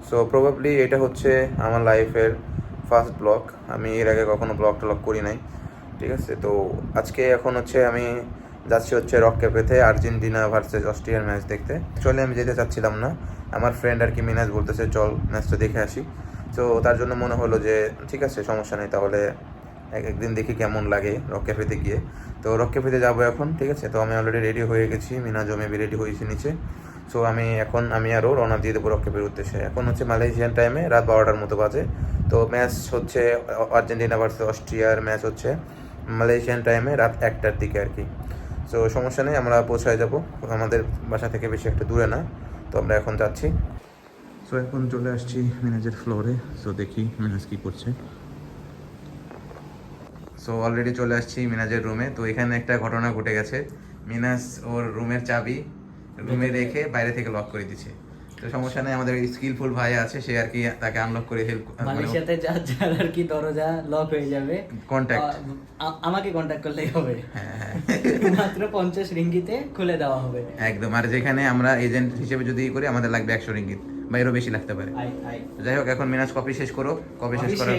So probably এটা হচ্ছে আমার লাইফের ফার্স্ট ব্লগ। আমি এর আগে কখনো ব্লগ টলগ করি নাই, ঠিক আছে। তো আজকে এখন হচ্ছে আমি যাচ্ছি হচ্ছে রক ক্যাফেতে আর্জেন্টিনা ভার্সেস অস্ট্রিয়ার ম্যাচ দেখতে। চলে আমি যেতে চাচ্ছিলাম না, আমার ফ্রেন্ড আর কি মিনাজ বলতেছে চল ম্যাচটা দেখে আসি। তো তার জন্য মনে হলো যে ঠিক আছে, সমস্যা নেই, তাহলে একদিন দেখি কেমন লাগে রক ক্যাফেতে গিয়ে। তো রক ক্যাফেতে যাবো এখন, ঠিক আছে। তো আমি অলরেডি রেডি হয়ে গেছি, মিনাজও মেবি রেডি হয়েছি নিচে। সো আমি আরও রওনা দিয়ে দেবো রক ক্যাফের উদ্দেশ্যে। এখন হচ্ছে মালয়েশিয়ান টাইমে রাত 12টার মতো বাজে। তো ম্যাচ হচ্ছে আর্জেন্টিনা ভার্সেস অস্ট্রিয়ার ম্যাচ হচ্ছে মালয়েশিয়ান টাইমে রাত 1টার দিকে আর কি। সো সমস্যা নেই, আমরা পৌঁছায় যাব, আমাদের বাসা থেকে বেশি একটা দূরে না। তো আমরা এখন যাচ্ছি। সো এখন চলে আসছি মিনাজের ফ্লোরে। সো দেখি মিনাজ কী করছে। সো অলরেডি চলে আসছি মিনাজের রুমে। তো এখানে একটা ঘটনা ঘটে গেছে, মিনাজ ওর রুমের চাবি রুমে রেখে বাইরে থেকে লক করে দিচ্ছে। তো সমস্যা নেই, আমাদের স্কিলফুল ভাই আছে, সে আর কি তাকে আনলক করে হেল্প। মালয়েশিয়াতে যার আর কি দরজা লক হয়ে যাবে, কন্ট্যাক্ট আমাকে কন্ট্যাক্ট করলেই হবে। হ্যাঁ মাত্র 50 রিঙ্গিতে খুলে দেওয়া হবে একদম। আর যেখানে আমরা এজেন্ট হিসেবে যদি করি আমাদের লাগবে 100 রিঙ্গিত বা এরও বেশি লাগতে পারে। যাই হোক, এখন মিনাজ কপি শেষ করো, কপি শেষ করো।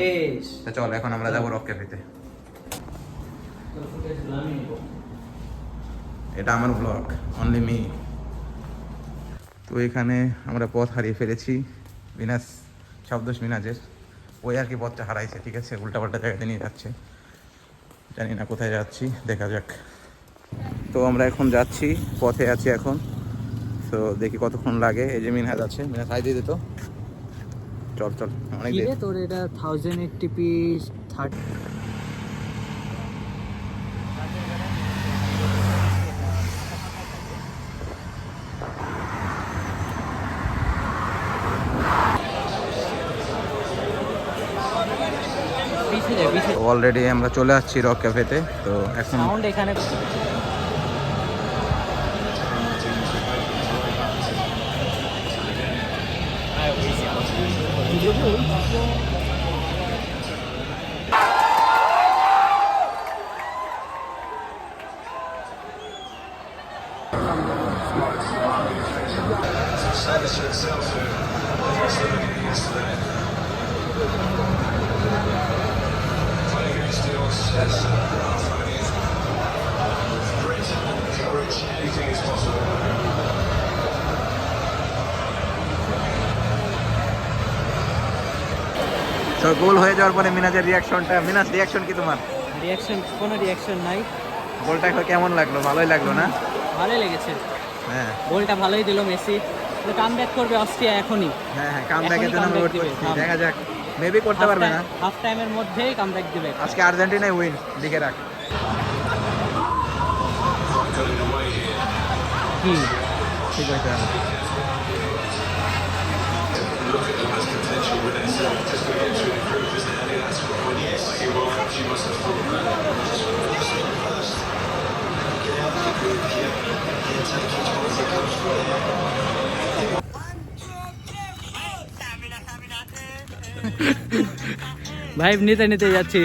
তো চল এখন আমরা যাবো রক ক্যাফেতে। এটা আমার ব্লগ, অনলি মি। তো এখানে আমরা পথ হারিয়ে ফেলেছি, মিনাজ শব্দোষ মিনাজের, ওই আর কি পথটা হারাইছে, ঠিক আছে, উল্টাপাল্টা জায়গাতে নিয়ে যাচ্ছে, জানি না কোথায় যাচ্ছি, দেখা যাক। তো আমরা এখন যাচ্ছি, পথে আছি এখন। তো দেখি কতক্ষণ লাগে। এই যে মিনহাজ আছে, মিনহাজ হাই দিয়ে দিত। চল চল, অনেক দেরি। তোর এটা 1080p 30 অলরেডি আমরা চলে আসছি রক ক্যাফেতে। তো এখন সাউন্ড এখানে তো গোল হয়ে যাওয়ার পরে মিনাজের রিয়াকশনটা, মিনাজ রিয়াকশন কি তোমার? কোনো রিয়াকশন নাই। গোলটা কেমন লাগলো? ভালোই লাগলো না? ভালোই লেগেছে, হ্যাঁ গোলটা ভালোই দিল মেসি। কামব্যাক করবে অস্ট্রিয়া এখনই। হ্যাঁ কামব্যাকের জন্য ওয়েট করছি, দেখা যাক, মেবি করতে পারবে না। হাফ টাইমের মধ্যেই কামব্যাক দিবে আজকে আর্জেন্টিনাই উইন, লিখে রাখ। কি ঠিক আছে। ভাইব নিতে নিতে যাচ্ছি।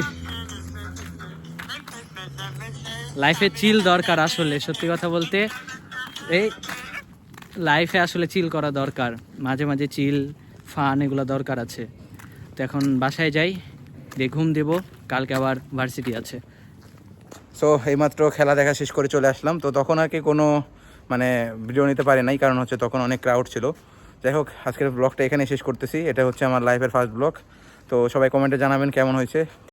লাইফে চিল দরকার, আসলে সত্যি কথা বলতে এই লাইফে আসলে চিল করা দরকার, মাঝে মাঝে চিল ফান এগুলো দরকার আছে। তো এখন বাসায় যাই, দিয়ে ঘুম দেবো, কালকে আবার ভার্সিটি আছে। সো এইমাত্র খেলা দেখা শেষ করে চলে আসলাম। তো তখন আর কি কোনো ভিডিও নিতে পারি নাই, কারণ হচ্ছে তখন অনেক ক্রাউড ছিল। যাই হোক, আজকের ব্লগটা এখানে শেষ করতেছি। এটা হচ্ছে আমার লাইফের ফার্স্ট ব্লগ। তো সবাই কমেন্টে জানাবেন কেমন হয়েছে।